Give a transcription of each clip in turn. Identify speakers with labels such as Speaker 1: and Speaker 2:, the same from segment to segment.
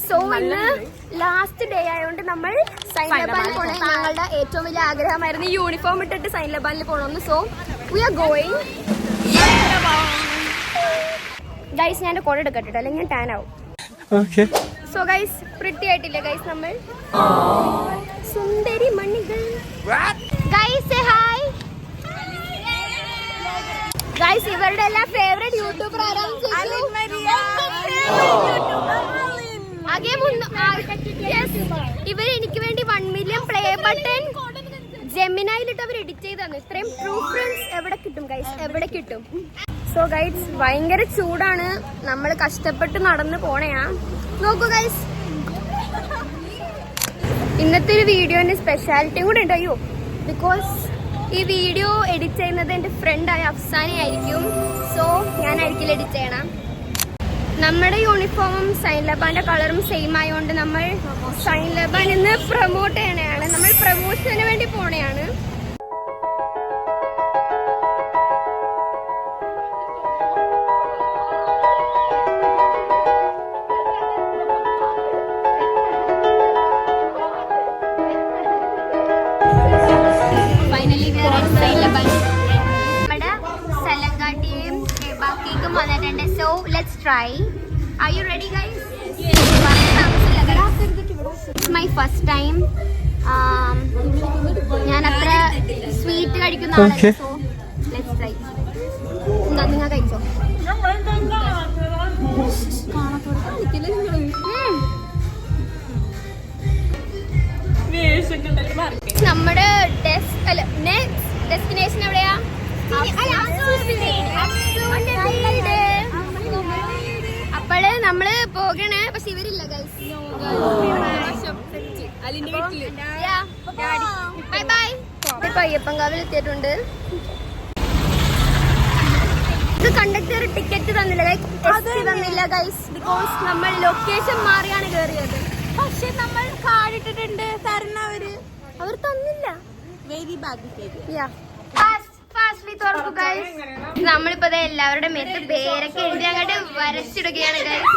Speaker 1: So ഇന്ന് last day ആയതുകൊണ്ട് നമ്മൾ സൈൻ ലബാനിൽ പോണേ. ഞങ്ങളുടെ ഏറ്റവും വലിയ ആഗ്രഹമായിരുന്നു യൂണിഫോം ഇട്ടിട്ട് സൈൻ ലബാനിൽ പോകണമെന്ന്. So we are going. Guys ഞാൻ കോഡ് എടുക്കട്ടെ അല്ലെങ്കിൽ ഞാൻ ടാൻ ആവും. സോ ഗൈസ് പ്രിറ്റി ആയിട്ടില്ലേ ഗൈസ് നമ്മൾ സുന്ദരി മണികൾ. Guys hi guys. ഇവരുടെ എല്ലാം ഫേവറേറ്റ് യൂട്യൂബർ ആരാണ്? ഇവർ എനിക്ക് വേണ്ടി 1 മില്യൺ പ്ലേ ബട്ടൺ ജെമിനയിലിട്ട് അവർ എഡിറ്റ് ചെയ്ത് തന്നു. ഇത്രയും ട്രൂ ഫ്രണ്ട്സ് എവിടെ കിട്ടും ഗൈസ്? എവിടെ കിട്ടും? സോ ഗൈസ് ഭയങ്കര ചൂടാണ്. നമ്മൾ കഷ്ടപ്പെട്ട് നടന്ന് പോണയാ. നോക്കൂ ഗൈസ്, ഇന്നത്തെ ഒരു വീഡിയോന്റെ സ്പെഷ്യാലിറ്റിയും കൂടെ ഉണ്ട്. അയ്യോ, ബിക്കോസ് ഈ വീഡിയോ എഡിറ്റ് ചെയ്യുന്നത് എൻ്റെ ഫ്രണ്ടായ അഫ്സാനെ ആയിരിക്കും. സോ ഞാനായിരിക്കില്ല എഡിറ്റ് ചെയ്യണം. നമ്മുടെ യൂണിഫോമും സൈൻ ലബാന്റെ കളറും സെയിം ആയതുകൊണ്ട് നമ്മൾ സൈൻ ലബാൻ ഇന്ന് പ്രൊമോട്ട് ചെയ്യണയാണ്. നമ്മൾ പ്രൊമോഷന് വേണ്ടി പോണെയാണ്. ഫൈനലി സൈൻ ലബാൻ നമ്മുടെ സലങ്കാട്ടിയും കേക്കും വന്നിട്ടുണ്ട്. So let's try. Are you ready guys? Yes. It's my first time. ഞാൻ അത്ര സ്വീറ്റ് കഴിക്കുന്ന ആളല്ല. So let's try. എന്താ നിങ്ങൾ കഴിച്ചോ? നമ്മുടെ ഡെസ്റ്റിനേഷൻ എവിടെയാ? അപ്പോള് നമ്മള് പോകണേ. പക്ഷെ ഇവരില്ല ഗൈസ്. Bye bye. ഇപ്പൊ അയ്യപ്പൻകാവിൽ എത്തിയിട്ടുണ്ട്. ഇത് കണ്ടക്ടർ ടിക്കറ്റ് തന്നില്ല ഗൈസ്. ബിക്കോസ് നമ്മൾ ലൊക്കേഷൻ മാറിയാണ് കയറിയത്. പക്ഷെ നമ്മൾ കാർഡിട്ടിട്ടുണ്ട്. തരണവര് അവർ തന്നില്ല. Very bad. നമ്മളിപ്പോ എല്ലാവരുടെ മേത്ത് പേരൊക്കെ എഴുതി അങ്ങോട്ട് വരച്ചിടുകയാണ് guys.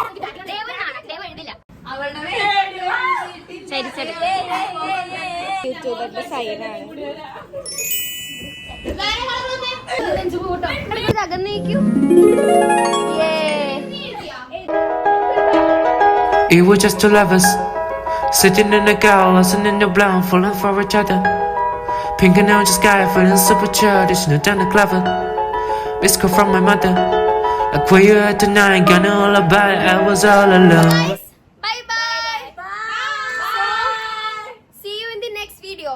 Speaker 2: It was just two lovers sitting in a galaxy in the blonde, falling for each other. Pink and orange sky, feeling super childish, no done clever. This call from my mother, like where you at tonight, got know all about it, I was all alone.
Speaker 1: Guys, bye bye. Bye. See you in the next video.